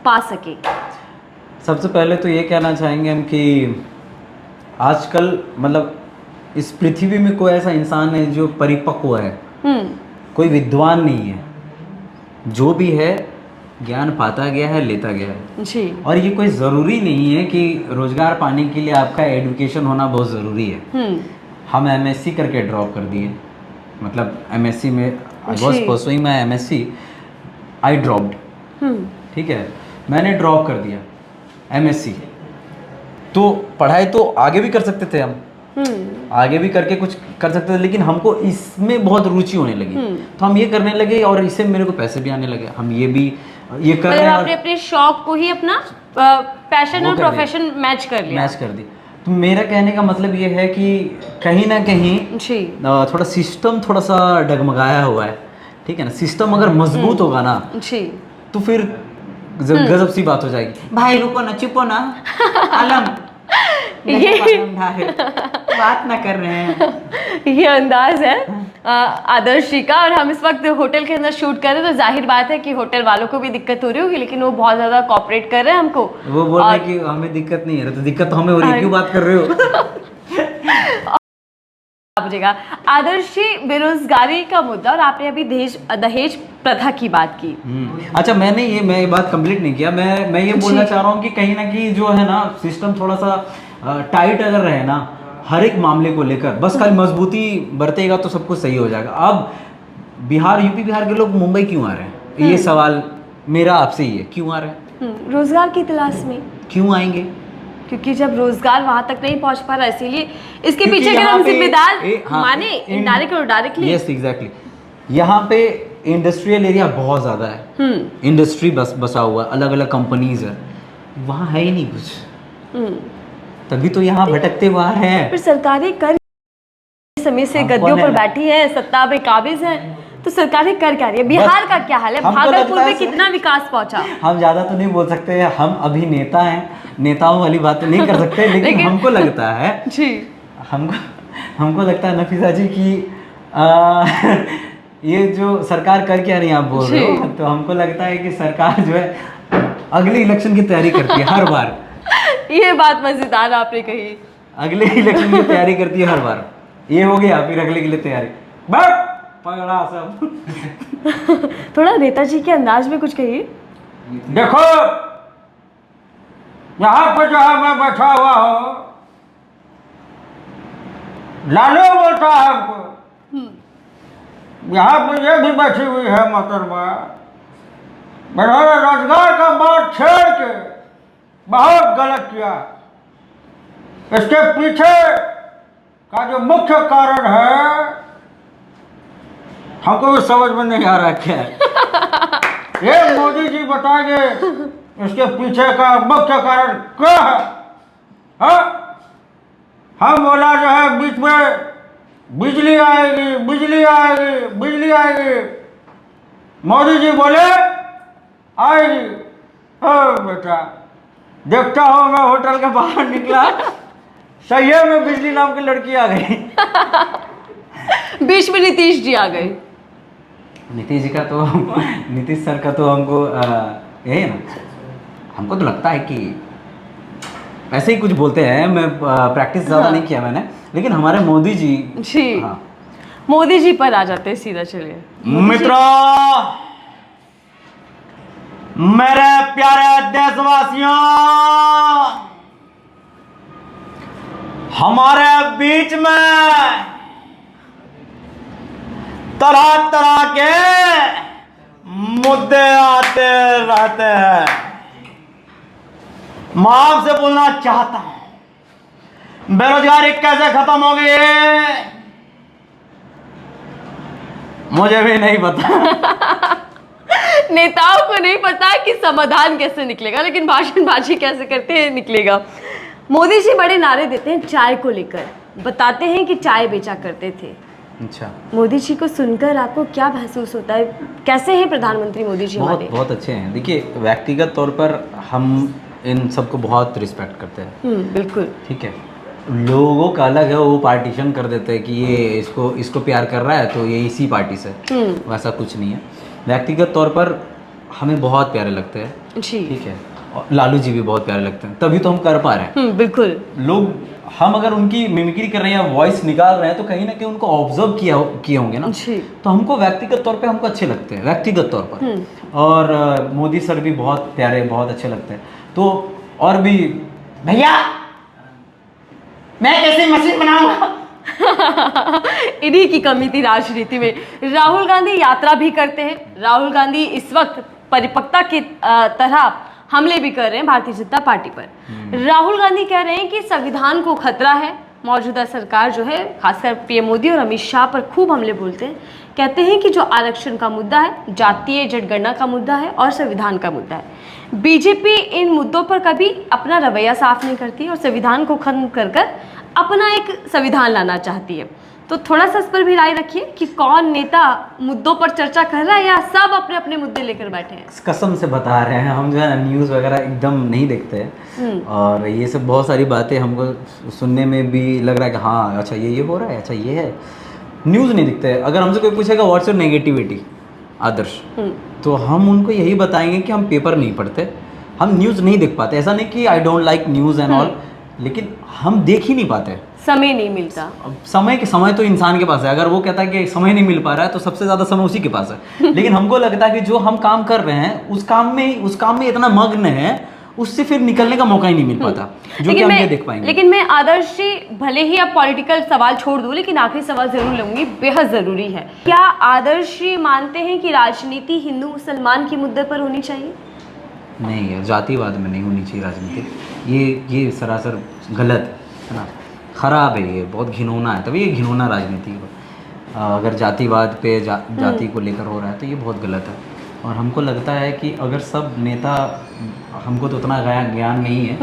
पा सके?
सबसे पहले तो ये कहना चाहेंगे हम कि आजकल मतलब इस पृथ्वी में कोई ऐसा इंसान है जो परिपक्व है, कोई विद्वान नहीं है। जो भी है ज्ञान पाता गया है, लेता गया है
जी।
और ये कोई ज़रूरी नहीं है कि रोजगार पाने के लिए आपका एजुकेशन होना बहुत ज़रूरी है। हम एमएससी करके ड्रॉप कर दिए, मतलब एमएससी में I was pursuing my MSc, I dropped. ठीक है, मैंने ड्रॉप कर दिया एमएससी। तो पढ़ाई तो आगे भी कर सकते थे हम, आगे भी करके कुछ कर सकते थे, लेकिन हमको इसमें बहुत रुचि होने लगी तो हम ये करने लगे और इससे मेरे को पैसे भी आने लगे। हम ये कर रहे हैं।
आपने अपने शौक को ही अपना पैशन और प्रोफेशन मैच कर दी।
तो मेरा कहने का मतलब ये है कि कहीं ना कहीं थोड़ा सिस्टम थोड़ा सा डगमगाया हुआ है, ठीक है ना। सिस्टम अगर मजबूत होगा ना तो फिर गजब सी बात हो जाएगी। भाई रुको ना, चुपो ना, आलम
ये
बात ना कर रहे हैं।
ये अंदाज है आदर्श जी का। और हम इस वक्त होटल के अंदर शूट कर रहे हैं, तो जाहिर बात है कि होटल वालों को भी दिक्कत हो रही होगी, लेकिन वो बहुत ज्यादा कोऑपरेट कर रहे हैं हमको।
वो बोल रहे हैं कि हमें दिक्कत नहीं है, तो दिक्कत तो हमें हो रही है, क्यों बात कर रहे हो?
आदर्श जी, बेरोजगारी का मुद्दा, और आपने अभी दहेज प्रथा की बात की।
अच्छा, मैं ये बात कंप्लीट नहीं किया। मैं ये बोलना चाह रहा हूँ कि कहीं ना कहीं जो है ना, सिस्टम थोड़ा सा टाइट अगर रहे ना हर एक मामले को लेकर, बस खाली मजबूती बरतेगा तो सब कुछ सही हो जाएगा। अब यूपी बिहार के लोग मुंबई क्यों आ रहे हैं, ये सवाल मेरा आपसे ही है। क्यों आ रहे हैं?
रोजगार की तलाश में।
क्यों आएंगे?
क्योंकि जब रोजगार वहां तक नहीं पहुंच पा रहा, इसीलिए इसके पीछे अगर हम जिम्मेदार माने इनडायरेक्ट और डायरेक्टली।
Yes, exactly. यहाँ पे इंडस्ट्रियल एरिया बहुत ज्यादा है, इंडस्ट्री बसा हुआ है, अलग अलग कंपनीज है, वहाँ है ही नहीं कुछ, तभी तो यहाँ भटकते हुए हैं।
फिर सरकारें कर समय से गद्दियों पर बैठी है, सत्ता में काबिज है, तो सरकारें कर क्या रही है? बिहार का क्या हाल है? भागलपुर में कितना विकास पहुंचा?
हम ज्यादा तो नहीं बोल सकते, हम अभी नेता हैं, नेताओं वाली बात नहीं कर सकते, लेकिन हमको लगता है
जी,
हमको लगता है नफीसा जी की ये जो सरकार कर क्या रही है आप बोल रहे हो, तो हमको लगता है कि सरकार जो है अगले इलेक्शन की तैयारी करती है हर बार।
ये बात मजेदार आपने कही।
अगले इलेक्शन की तैयारी करती है हर बार। ये हो गया, फिर अगले के लिए तैयारी पगड़ा सब।
थोड़ा नेताजी के अंदाज में कुछ कहिए।
देखो, यहाँ पर जो है मैं बैठा हुआ हूँ, लालू बोलता है हमको। यहाँ पर ये भी बैठी हुई है मोहतरमा, मैंने रोजगार का बात छेड़ के बहुत गलत किया। इसके पीछे का जो मुख्य कारण है हमको भी समझ में नहीं आ रहा क्या है। ये मोदी जी बताएंगे इसके पीछे का मुख्य कारण क्या है। हाँ? हम बोला जो है बीच में बिजली आएगी, बिजली आएगी, बिजली आएगी, मोदी जी बोले आएगी। बेटा, देखता हूँ मैं होटल के बाहर निकला, सही में बिजली नाम की लड़की आ गई।
बीच में नीतीश जी आ गए।
नीतीश जी का तो नीतीश सर का तो हमको यही है ना, हमको तो लगता है कि ऐसे ही कुछ बोलते हैं। मैं प्रैक्टिस ज़्यादा नहीं किया मैंने, लेकिन हमारे मोदी जी हाँ।
मोदी जी पर आ जाते हैं सीधा। चलिए
मित्रों,
मेरे प्यारे देशवासियों, हमारे बीच में तरह तरह के मुद्दे आते रहते हैं। मैं आपसे बोलना चाहता हूं, बेरोजगारी कैसे खत्म होगी मुझे भी नहीं पता।
नेताओं को नहीं पता कि समाधान कैसे निकलेगा, लेकिन भाषणबाजी कैसे करते हैं निकलेगा। मोदी जी बड़े नारे देते हैं चाय को लेकर, बताते हैं कि चाय बेचा करते थे।
अच्छा,
मोदी जी को सुनकर आपको क्या महसूस होता है? कैसे हैं प्रधानमंत्री मोदी जी
बहुत
हमारे?
बहुत अच्छे हैं। देखिए, व्यक्तिगत तौर पर हम इन सबको बहुत रिस्पेक्ट करते हैं,
बिल्कुल।
ठीक है। लोगों का अलग है, वो पार्टीशन कर देते हैं कि ये इसको प्यार कर रहा है तो ये इसी पार्टी से, वैसा कुछ नहीं है। व्यक्तिगत तौर पर हमें बहुत प्यारे लगते हैं,
जी
ठीक है। और लालू जी भी बहुत प्यारे लगते हैं, तभी तो हम कर पा रहे हैं।
बिल्कुल।
लोग, हम अगर उनकी मिमिक्री कर रहे हैं या वॉइस निकाल रहे हैं तो कहीं ना कहीं उनको ऑब्जर्व किए होंगे ना,
जी।
तो हमको व्यक्तिगत तौर पे हमको अच्छे लगते हैं, व्यक्तिगत तौर पर। और मोदी सर भी बहुत प्यारे, बहुत अच्छे लगते हैं। तो और भी, भैया मैं कैसे मशीन बनाऊंगा
इन्हीं की कमी थी राजनीति में। राहुल गांधी यात्रा भी करते हैं। राहुल गांधी इस वक्त परिपक्वता की तरह हमले भी कर रहे हैं भारतीय जनता पार्टी पर। राहुल गांधी कह रहे हैं कि संविधान को खतरा है। मौजूदा सरकार जो है, खासकर पीएम मोदी और अमित शाह पर खूब हमले बोलते हैं। कहते हैं कि जो आरक्षण का मुद्दा है, जातीय जनगणना का मुद्दा है और संविधान का मुद्दा है, बीजेपी इन मुद्दों पर कभी अपना रवैया साफ नहीं करती और संविधान को खत्म कर कर अपना एक संविधान लाना चाहती है। तो थोड़ा सा इस पर भी राय रखिए कि कौन नेता मुद्दों पर चर्चा कर रहा है या सब अपने अपने मुद्दे लेकर बैठे हैं।
कसम से बता रहे हैं, हम जो है ना न्यूज़ वगैरह एकदम नहीं देखते हैं, और ये सब बहुत सारी बातें हमको सुनने में भी लग रहा है कि हाँ अच्छा ये हो रहा है, अच्छा ये है। न्यूज़ नहीं दिखते। अगर हमसे कोई पूछेगा व्हाट्स योर नेगेटिविटी आदर्श, तो हम उनको यही बताएंगे कि हम पेपर नहीं पढ़ते, हम न्यूज़ नहीं देख पाते। ऐसा नहीं कि I don't like news and all, लेकिन हम देख ही नहीं पाते,
समय नहीं मिलता।
अब समय तो इंसान के पास है। अगर वो कहता है कि समय नहीं मिल पा रहा है तो सबसे ज़्यादा समय उसी के पास है। लेकिन हमको लगता है कि जो हम काम कर रहे हैं उस काम में इतना मग्न है, उससे फिर निकलने का मौका ही नहीं मिल पाता, जो कि हम ये देख पाएंगे।
लेकिन मैं आदर्श जी, भले ही आप पॉलिटिकल सवाल छोड़ दूं, लेकिन आखिरी सवाल जरूर लूंगी, बेहद जरूरी है। क्या आदर्श जी मानते हैं कि राजनीति हिंदू मुसलमान के मुद्दे पर होनी चाहिए?
नहीं है, जातिवाद में नहीं होनी चाहिए राजनीति। ये सरासर गलत है ना, खराब है, ये बहुत घिनौना है। तभी ये घिनौना राजनीति है। अगर जातिवाद पे जाति को लेकर हो रहा है तो ये बहुत गलत है। और हमको लगता है कि अगर सब नेता, हमको तो उतना ज्ञान नहीं है,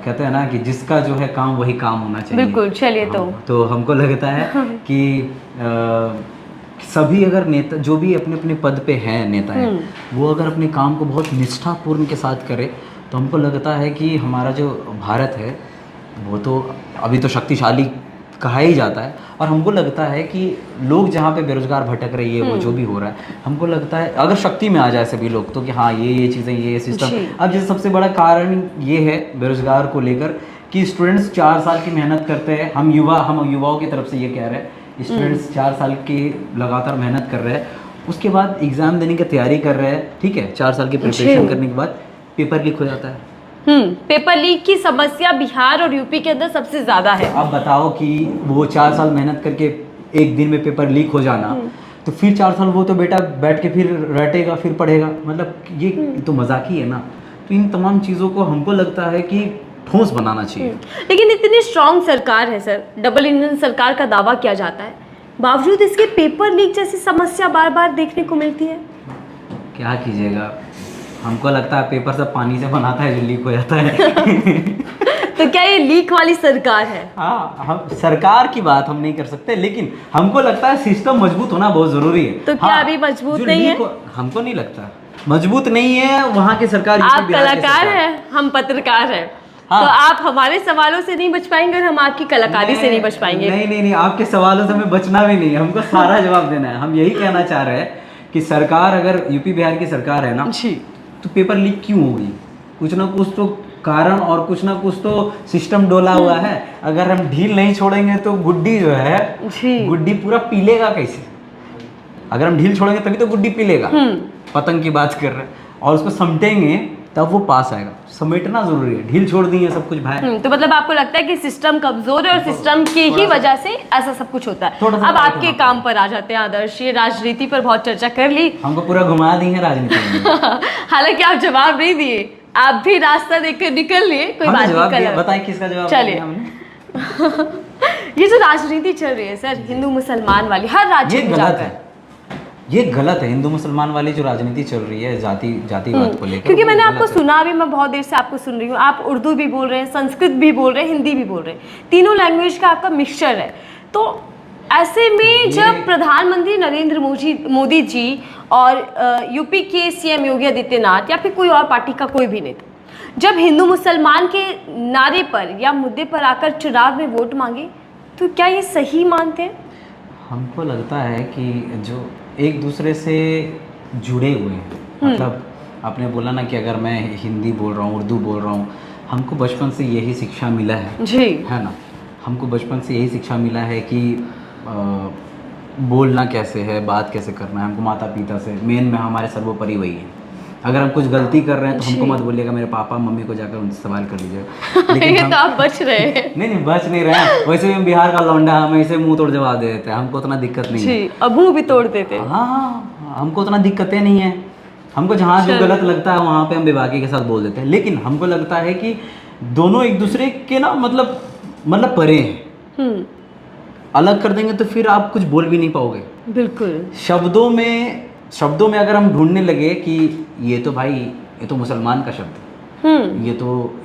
कहते हैं ना कि जिसका जो है काम वही काम होना चाहिए।
बिल्कुल। चलिए,
तो हमको लगता है कि सभी अगर नेता जो भी अपने अपने पद पे हैं, नेता हैं, वो अगर अपने काम को बहुत निष्ठापूर्ण के साथ करे तो हमको लगता है कि हमारा जो भारत है वो तो अभी तो शक्तिशाली कहा ही जाता है। और हमको लगता है कि लोग जहाँ पे बेरोजगार भटक रही है, वो जो भी हो रहा है, हमको लगता है अगर शक्ति में आ जाए सभी लोग तो कि हाँ ये चीज़ें, ये सिस्टम। अब जैसे सबसे बड़ा कारण ये है बेरोजगार को लेकर कि स्टूडेंट्स 4 साल की मेहनत करते हैं। हम युवाओं की तरफ से ये कह रहे हैं, स्टूडेंट्स 4 साल की लगातार मेहनत कर रहे हैं, उसके बाद एग्ज़ाम देने की तैयारी कर रहे हैं, ठीक है। 4 साल की प्रिपरेशन करने के बाद पेपर लीक हो जाता है।
पेपर लीक की समस्या बिहार और यूपी के अंदर सबसे ज्यादा है।
आप बताओ कि वो 4 साल मेहनत करके एक दिन में पेपर लीक हो जाना, तो फिर 4 साल वो तो बेटा बैठ के फिर रटेगा, फिर पढ़ेगा, मतलब ये तो मजाक ही है ना। तो इन तमाम चीज़ों को हमको लगता है कि ठोस बनाना चाहिए।
लेकिन इतनी स्ट्रांग सरकार है सर, डबल इंजन सरकार का दावा किया जाता है, बावजूद इसके पेपर लीक जैसी समस्या बार बार देखने को मिलती है।
क्या कीजिएगा, हमको लगता है पेपर सब पानी से बनाता है जो लीक हो जाता है।
तो क्या ये लीक वाली सरकार है?
हाँ, हम सरकार की बात हम नहीं कर सकते, लेकिन हमको लगता है सिस्टम मजबूत होना बहुत जरूरी है।
तो क्या अभी मजबूत नहीं है?
हमको नहीं लगता मजबूत नहीं है वहाँ की सरकार।
आप कलाकार हैं, हम पत्रकार हैं। हाँ। तो आप हमारे सवालों से नहीं बच पाएंगे और हम आपकी कलाकारी से नहीं बच पाएंगे।
नहीं, आपके सवालों से हमें बचना भी नहीं है, हमको सारा जवाब देना है। हम यही कहना चाह रहे हैं कि सरकार, अगर यूपी बिहार की सरकार है ना जी, तो पेपर लीक क्यों होगी? कुछ ना कुछ तो कारण और कुछ ना कुछ तो सिस्टम डोला हुआ है। अगर हम ढील नहीं छोड़ेंगे तो गुड्डी जो है, गुड्डी पूरा पीलेगा कैसे? अगर हम ढील छोड़ेंगे तभी तो गुड्डी पीलेगा। पतंग की बात कर रहे हैं। और उसको समेटेंगे तब वो पास आएगा। समेटना जरूरी है, ढील छोड़ दी है सब कुछ भाई।
तो मतलब आपको लगता है कि सिस्टम कमजोर है और सिस्टम की ही वजह से ऐसा सब कुछ होता है।
थोड़ा सा
अब आपके काम पर आ जाते हैं आदर्श, ये राजनीति पर बहुत चर्चा कर ली।
हमको पूरा घुमा दी है राजनीति में।
हालांकि आप जवाब नहीं दिए, आप भी रास्ता देखकर निकल लिए, कोई
हमने
बात
जवाब
नहीं।
दिया,
कल
बताएं किसका जवाब
चलिए।
दिया हमने?
ये जो राजनीति चल रही है सर, हिंदू मुसलमान वाली, हर राज्य
ये
में
गलत
जाकर,
है, ये गलत है। हिंदू मुसलमान वाली जो राजनीति चल रही है जातिवाद को लेकर,
क्योंकि
वो
मैंने
गलत
आपको
है।
सुना भी, मैं बहुत देर से आपको सुन रही हूँ, आप उर्दू भी बोल रहे हैं, संस्कृत भी बोल रहे हैं, हिंदी भी बोल रहे हैं, तीनों लैंग्वेज का आपका मिक्सचर है। तो ऐसे में जब प्रधानमंत्री नरेंद्र मोदी जी और यूपी के सीएम योगी आदित्यनाथ या फिर कोई और पार्टी का कोई भी नेता जब हिंदू मुसलमान के नारे पर या मुद्दे पर आकर चुनाव में वोट मांगे, तो क्या ये सही मानते हैं?
हमको लगता है कि जो एक दूसरे से जुड़े हुए हैं, मतलब आपने बोला ना कि अगर मैं हिंदी बोल रहा हूँ, उर्दू बोल रहा हूँ, हमको बचपन से यही शिक्षा मिला है,
जी
है ना। हमको बचपन से यही शिक्षा मिला है कि बोलना कैसे है, बात कैसे करना है। हमको माता पिता से मेन में हमारे सर्वोपरि वही है। अगर हम कुछ गलती कर रहे हैं तो हमको मत बोलिएगा, मेरे पापा मम्मी को जाकर उनसे सवाल कर लीजिएगा।
ये तो आप बच रहे हैं।
नहीं बच नहीं रहे हैं। वैसे भी हम बिहार का लौंडा, हम ऐसे मुंह तोड़ जवाब दे देते हैं, हमको उतना दिक्कत नहीं है।
जी, अब मुंह भी तोड़ देते हैं।
हाँ, हमको उतना दिक्कतें नहीं है। हमको जहाँ जो गलत लगता है वहाँ पे हम बेबाकी के साथ बोल देते हैं। लेकिन हमको लगता है कि दोनों एक दूसरे के ना मतलब परे हैं। अलग कर देंगे तो फिर आप कुछ बोल भी नहीं पाओगे।
बिल्कुल।
शब्दों में अगर हम ढूंढने लगे कि ये तो भाई, ये तो मुसलमान का शब्द है,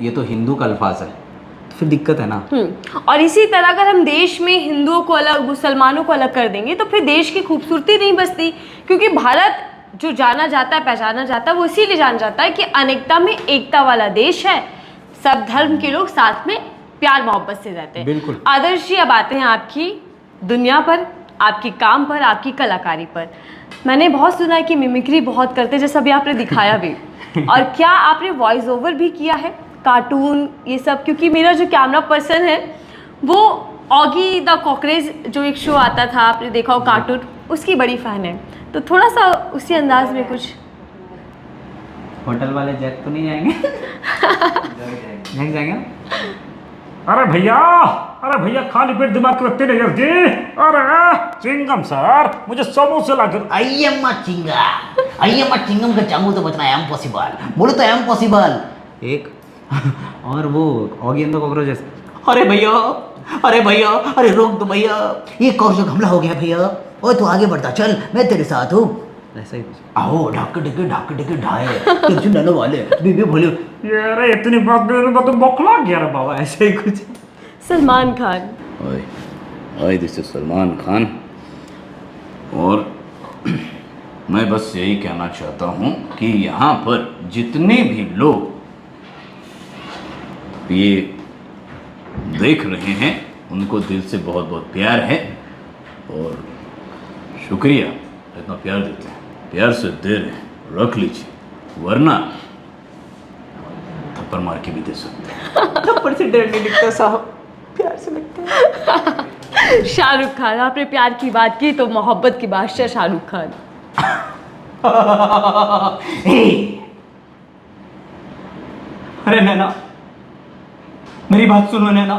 ये तो हिंदू का अल्फाज है, तो फिर दिक्कत है ना।
और इसी तरह अगर हम देश में हिंदुओं को अलग, मुसलमानों को अलग कर देंगे तो फिर देश की खूबसूरती नहीं बचती। क्योंकि भारत जो जाना जाता है, पहचाना जाता है, वो इसीलिए जाना जाता है कि अनेकता में एकता वाला देश है। सब धर्म के लोग साथ में प्यार मोहब्बत से रहते हैं।
बिल्कुल।
आदर्श जी, अब आते हैं आपकी दुनिया पर, आपके काम पर, आपकी कलाकारी पर। मैंने बहुत सुना है कि मिमिक्री बहुत करते, जैसा अभी आपने दिखाया भी। और क्या आपने वॉइस ओवर भी किया है, कार्टून ये सब? क्योंकि मेरा जो कैमरा पर्सन है वो ऑगी द कॉकरेज जो एक शो आता था, आपने देखा हो कार्टून, उसकी बड़ी फ़ैन है। तो थोड़ा सा उसी अंदाज में कुछ।
होटल वाले जैक तो नहीं जाएंगे? नहीं जाएंगे ना?
अरे भैया खाली पेट दिमाग की बत्ती नहीं जलती। अरे चिंगम सर, मुझे समोसे ला कर।
अय्यम्मा चिंगम का चांगू तो बचना है इम्पॉसिबल। बोलो तो इम्पॉसिबल।
एक और वो ऑगी एंड द कॉकरोचेस। अरे भैया, अरे रोक दो भैया,
ये कौशल हमला हो गया भैया। ओए तू आगे बढ़ता चल, मैं तेरे साथ हूँ।
ऐसा ही कुछ।
आओ ढाके ढाके ढाए तुझे ननो वाले बीबी बोले।
ये अरे इतनी बात तो बौखला गया रे बाबा।
ऐसे ही कुछ।
Salman Khan.
Hi this is Salman Khan, और मैं बस यही कहना चाहता हूँ कि यहाँ पर जितने भी लोग ये देख रहे हैं उनको दिल से बहुत बहुत प्यार है, और शुक्रिया इतना प्यार देते हैं। प्यार से दे रहे, रख लीजिए, वरना थप्पड़ मार के भी दे सकते हैं।
थप्पड़ से डर नहीं लगता साहब, प्यार से लगता है।
शाहरुख खान, आपने प्यार की बात की तो मोहब्बत की बादशाह शाहरुख खान।
अरे नैना, मेरी बात सुनो नैना।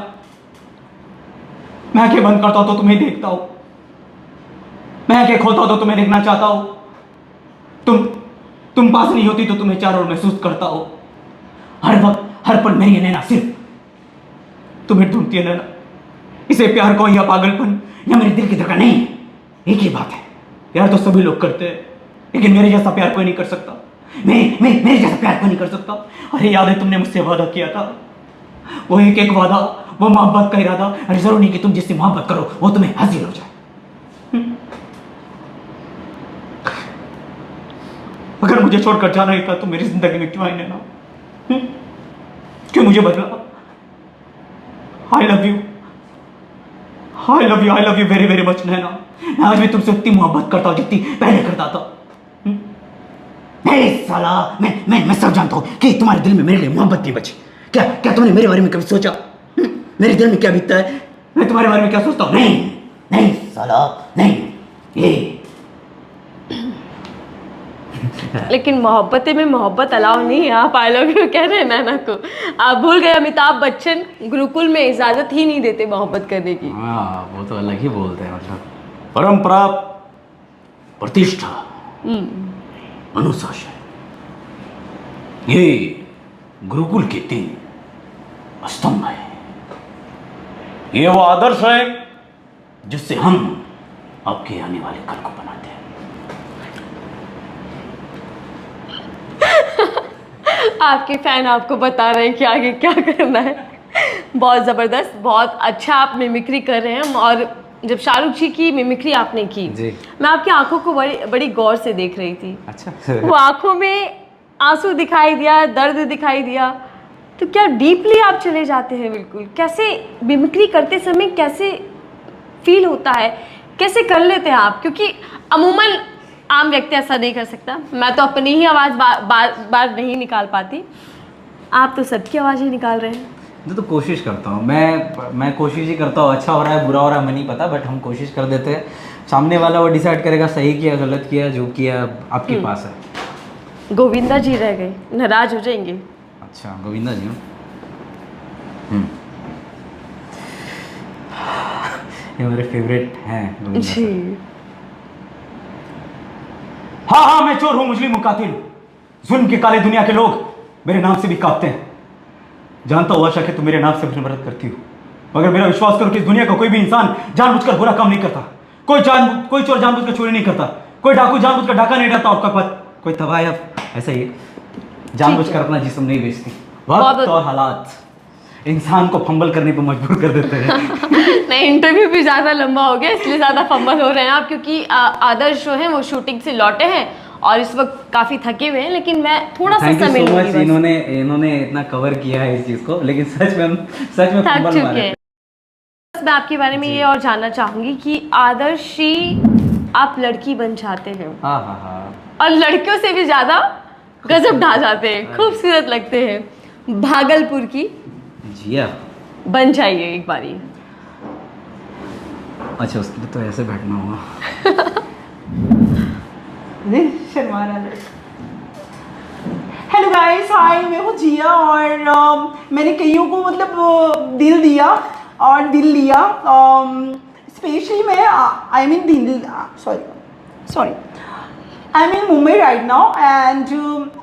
मैं आंखें बंद करता हूं तो तुम्हें देखता हूं, मैं आंखें खोलता हूं तो तुम्हें देखना चाहता हूं। तुम पास नहीं होती तो तुम्हें चारों ओर महसूस करता हो। हर वक्त हर पल मेरी नैना सिर्फ तुम्हें ढूंढती है नैना। इसे प्यार को या पागलपन या मेरे दिल की धड़कन नहीं, एक ही बात है। प्यार तो सभी लोग करते हैं, लेकिन मेरे जैसा प्यार कोई नहीं कर सकता। मेरे जैसा प्यार कोई नहीं कर सकता। अरे याद है तुमने मुझसे वादा किया था, वो एक वादा, वो मोहब्बत का इरादा। अरे जरूर नहीं कि तुम जिससे मोहब्बत करो वो तुम्हें हाजिर हो जाए। अगर मुझे छोड़कर जाना ही था तो मेरी जिंदगी में क्यों आई नैना? क्यों मुझे बदला? I love you very very much Naina. मैं आज भी तुमसे उतनी मोहब्बत करता हूँ जितनी पहले करता था।
साला मैं सब जानता हूँ कि तुम्हारे दिल में मेरे लिए मोहब्बत नहीं बची। क्या तुमने मेरे बारे में कभी सोचा? मेरे दिल में क्या बीतता है?
मैं तुम्हारे बारे में क्या सोचता हूँ?
नहीं साला नहीं। ये
लेकिन मोहब्बतें में मोहब्बत अलाउ नहीं है। आप आई लव यू कह रहे हैं नैना को, आप भूल गए अमिताभ बच्चन गुरुकुल में इजाजत ही नहीं देते मोहब्बत करने की।
हाँ वो तो अलग ही बोलते हैं मतलब।
परंपरा, प्रतिष्ठा, अनुशासन, ये गुरुकुल के 3 स्तंभ है। ये वो आदर्श है जिससे हम आपके आने वाले कल को बनाते हैं।
आपके फैन आपको बता रहे हैं कि आगे क्या करना है। बहुत ज़बरदस्त, बहुत अच्छा आप मिमिक्री कर रहे हैं। और जब शाहरुख जी की मिमिक्री आपने की,
जी।
मैं आपकी आंखों को बड़ी बड़ी गौर से देख रही थी।
अच्छा
वो आंखों में आंसू दिखाई दिया, दर्द दिखाई दिया, तो क्या डीपली आप चले जाते हैं बिल्कुल? कैसे मिमिक्री करते समय कैसे फील होता है, कैसे कर लेते हैं आप? क्योंकि अमूमन आम व्यक्ति ऐसा नहीं कर सकता। मैं तो अपनी ही आवाज़ बार नहीं निकाल पाती, आप तो सबकी आवाज़ें निकाल रहे हैं।
तो कोशिश करता हूँ मैं कोशिश ही करता हूँ। अच्छा हो रहा है बुरा हो रहा है हमें नहीं पता, बट हम कोशिश कर देते हैं। सामने वाला वो डिसाइड करेगा सही किया गलत किया, जो किया आपके पास है।
गोविंदा जी रह गए, नाराज हो जाएंगे।
अच्छा गोविंदा जी हो? ये मेरे फेवरेट हैं गोविंदा
जी।
सर।
हाँ, मैं चोर हूं, मुजरिम हूं, कातिल हूं। जुल्म के काले दुनिया के लोग मेरे नाम से भी कांपते हैं। जानता हूं आशा कि तुम मेरे नाम से भी नफरत करती हो, मगर मेरा विश्वास करो कि इस दुनिया का कोई भी इंसान जानबूझकर बुरा काम नहीं करता। कोई चोर जानबूझकर चोरी नहीं करता, कोई डाकू जानबूझकर डाका नहीं डालता आपका पद, कोई तबाह ऐसा ही जानबूझकर अपना जिस्म नहीं बेचती। वक्त और हालात इंसान को फंबल करने पर मजबूर कर देते हैं।
नहीं, इंटरव्यू भी ज़्यादा लंबा हो गया इसलिए ज़्यादा फंबल हो रहे हैं आप, क्योंकि आदर्श जो हैं वो शूटिंग से लौटे हैं और इस वक्त काफ़ी थके हुए हैं। लेकिन मैं थोड़ा सा समय लूंगी बस।
इन्होंने इतना कवर किया है इस चीज़ को, लेकिन सच में
थक
फंबल
चुके
मारे।
हैं। बस मैं आपके बारे में ये और जानना चाहूँगी कि आदर्शी आप लड़की बन जाते हैं
हाँ हाँ हाँ।
और लड़कियों से भी ज़्यादा गजब ढा जाते हैं, खूबसूरत लगते हैं। भागलपुर की
जिया।
बन जाइए एक बारी।
अच्छा उसके लिए तो ऐसे बैठना होगा।
शर्मा रहा है। हेलो गाइस, हाय, मैं हूँ जिया और मैंने कईयों को मतलब दिल दिया और दिल लिया। स्पेशली मैं आई मीन दिल sorry I mean Mumbai right now and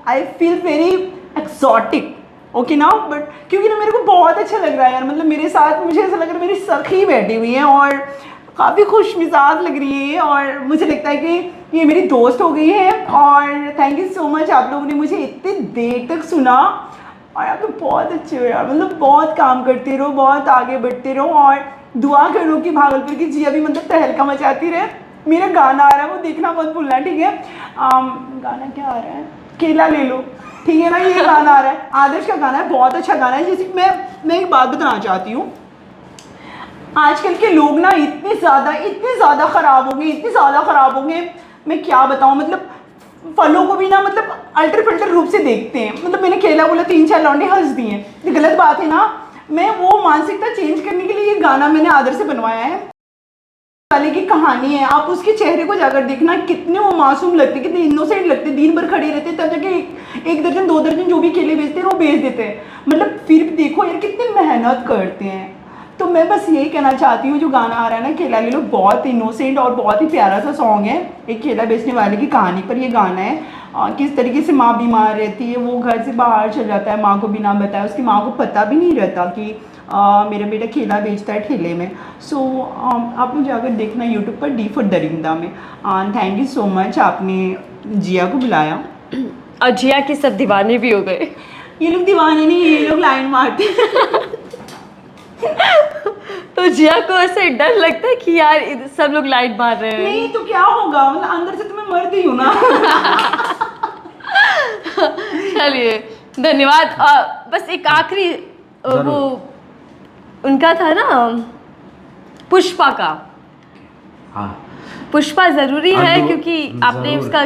I feel very exotic okay now, but क्योंकि ना मेरे को बहुत अच्छा लग रहा है यार। मतलब मेरे साथ मुझे ऐसा लग रहा है मेरी सखी बैठी हुई है और काफ़ी खुश मिजाज लग रही है और मुझे लगता है कि ये मेरी दोस्त हो गई है। और थैंक यू सो मच, आप लोगों ने मुझे इतनी देर तक सुना और आप लोग बहुत अच्छे हो यार। मतलब बहुत काम करते रहो, बहुत आगे बढ़ते रहो और दुआ करो कि भागलपुर की जिया भी मतलब तहलका मचाती रहे। मेरा गाना आ रहा है वो देखना मत भूलना, ठीक है? गाना क्या आ रहा है? केला ले लो, ठीक है ना? ये गाना आ रहा है, आदर्श का गाना है, बहुत अच्छा गाना है। जैसे मैं एक बात बताना चाहती हूँ, आजकल के लोग ना इतने ज़्यादा ख़राब हो गए, इतने ज़्यादा ख़राब हो गए, मैं क्या बताऊँ। मतलब फलों को भी ना मतलब अल्टर फिल्टर रूप से देखते हैं। मतलब मैंने केला बोला 3-4 लौंडे हंस दिए, ये गलत बात है ना। मैं वो मानसिकता चेंज करने के लिए ये गाना मैंने आदर से बनवाया है। वाले की कहानी है, आप उसके चेहरे को जाकर देखना, कितने वो मासूम लगते, कितने इनोसेंट लगते। दिन भर खड़े रहते तब जाके एक दर्जन 2 दर्जन जो भी केले बेचते हैं वो बेच देते हैं। मतलब फिर भी देखो यार कितनी मेहनत करते हैं। तो मैं बस यही कहना चाहती हूँ, जो गाना आ रहा है ना केला ले लो, बहुत इनोसेंट और बहुत ही प्यारा सा सॉन्ग है। एक केला बेचने वाले की कहानी पर ये गाना है। किस तरीके से माँ बीमार रहती है, वो घर से बाहर चल जाता है, माँ को बिना बताए। उसकी माँ को पता भी नहीं रहता कि मेरा बेटा केला बेचता है ठेले में। सो आप लोग जाकर देखना यूट्यूब पर डी फॉर दरिंदा में। थैंक यू सो मच, आपने जिया को बुलाया।
और जिया के सब दीवाने भी हो गए।
ये लोग दीवाने नहीं, ये लोग लाइन मारते
तो जिया को ऐसे डर लगता है कि यार सब लोग लाइट मार रहे हैं।
नहीं तो क्या होगा, मतलब अंदर से तो मैं मर दी हूँ ना।
चलिए धन्यवाद। बस एक आखिरी वो उनका था ना पुष्पा का।
हाँ
पुष्पा जरूरी है क्योंकि आपने उसका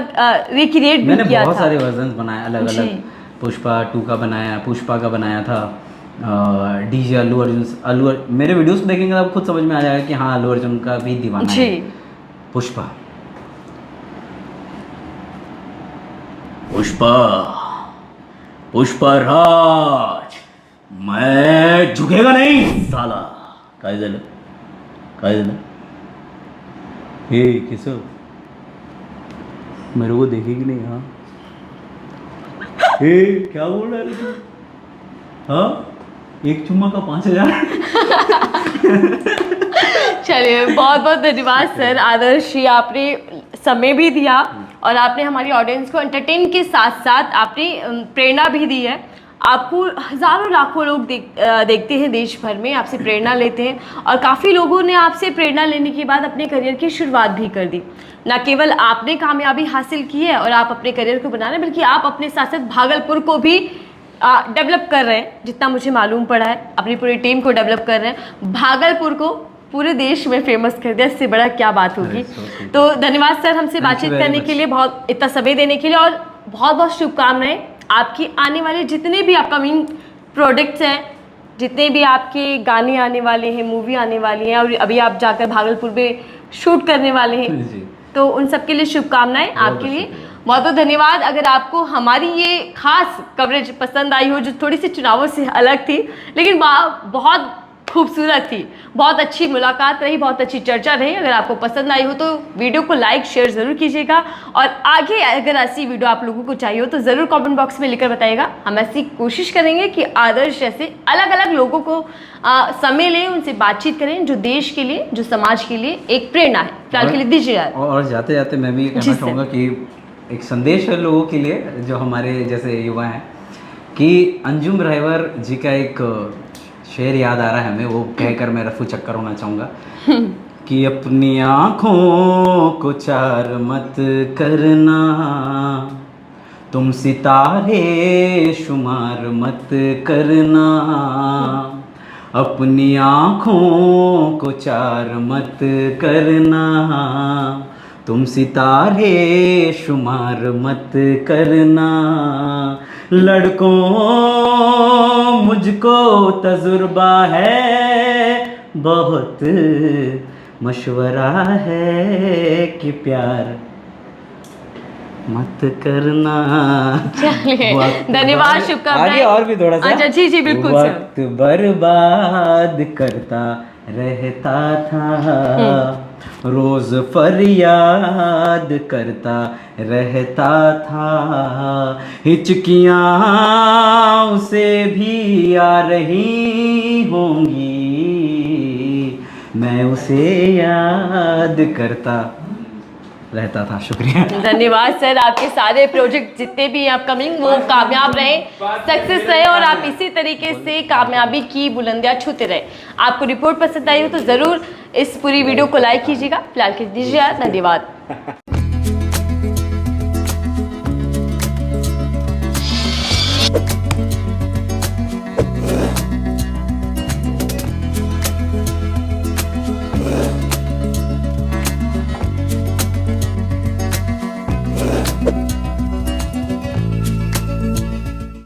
रिक्रिएट भी किया था।
मैंने बहुत सारे वर्जन्स बनाए अलग अलग। पुष्पा 2 का बनाया, पुष्पा का बनाया था, डीजे अल्लू अर्जुन। मेरे वीडियोस को देखेंगे तो आप खुद समझ में आ जाएगा कि हाँ अल्लू अर्जुन का भी दीवाना है पुष्पा।
पुष्पा, पुष्पराज, मैं झुकेगा नहीं साला. काय झालं? काय झालं? हे किसो मेरे को देखेगी नहीं. हाँ हे क्या बोल रहा है तू? हाँ, एक चुम्मा का 5,000.
चलिए, बहुत बहुत धन्यवाद सर. आदर्श जी, आपने समय भी दिया और आपने हमारी ऑडियंस को एंटरटेन के साथ साथ आपने प्रेरणा भी दी है. आपको हज़ारों लाखों लोग देखते हैं देश भर में, आपसे प्रेरणा लेते हैं और काफ़ी लोगों ने आपसे प्रेरणा लेने के बाद अपने करियर की शुरुआत भी कर दी. न केवल आपने कामयाबी हासिल की है और आप अपने करियर को बना रहे हैं, बल्कि आप अपने साथ साथ भागलपुर को भी डेवलप कर रहे हैं. जितना मुझे मालूम पड़ा है, अपनी पूरी टीम को डेवलप कर रहे हैं. भागलपुर को पूरे देश में फेमस कर दिया, इससे बड़ा क्या बात होगी. तो धन्यवाद सर हमसे बातचीत करने के लिए, बहुत इतना समय देने के लिए, और बहुत बहुत शुभकामनाएं. आपकी आने वाले जितने भी अपकमिंग प्रोडक्ट्स हैं, जितने भी आपके गाने आने वाले हैं, मूवी आने वाली है, और अभी आप जाकर भागलपुर में शूट करने वाले हैं, तो उन सब के लिए शुभकामनाएं आपके लिए. बहुत बहुत धन्यवाद. अगर आपको हमारी ये खास कवरेज पसंद आई हो, जो थोड़ी सी चुनावों से अलग थी लेकिन बहुत खूबसूरत थी, बहुत अच्छी मुलाकात रही, बहुत अच्छी चर्चा रही. अगर आपको पसंद आई हो तो वीडियो को लाइक शेयर ज़रूर कीजिएगा, और आगे अगर ऐसी वीडियो आप लोगों को चाहिए हो तो ज़रूर कमेंट बॉक्स में लिखकर बताइएगा. हम ऐसी कोशिश करेंगे कि आदर्श जैसे अलग अलग लोगों को समय लें, उनसे बातचीत करें, जो देश के लिए, जो समाज के लिए एक प्रेरणा है. फिलहाल के लिए दीजिए यार.
और जाते जाते मैं भी ये कहना चाहूँगा कि एक संदेश है लोगों के लिए, जो हमारे जैसे युवा हैं, कि अंजुम ड्राइवर जी का एक शेर याद आ रहा है हमें, वो कहकर मैं रफू चक्कर होना चाहूँगा कि अपनी आँखों को चार मत करना, तुम सितारे शुमार मत करना. अपनी आँखों को चार मत करना, तुम सितारे शुमार मत करना. लड़कों मुझको तजुर्बा है, बहुत मशवरा है कि प्यार मत करना.
चलिए, धन्यवाद, शुभकामनाएं.
आगे और भी थोड़ा सा.
अच्छा, जी जी बिल्कुल सर.
वक्त बर्बाद करता रहता था, रोज फरियाद करता रहता था. हिचकियाँ उसे भी आ रही होंगी, मैं उसे याद करता रहता था. शुक्रिया.
धन्यवाद सर. आपके सारे प्रोजेक्ट जितने भी अपकमिंग वो कामयाब रहे, सक्सेस रहे, और आप इसी तरीके से कामयाबी की बुलंदियां छूते रहे. आपको रिपोर्ट पसंद आई हो तो ज़रूर इस पूरी वीडियो को लाइक कीजिएगा. फिलहाल के दीजिए, धन्यवाद.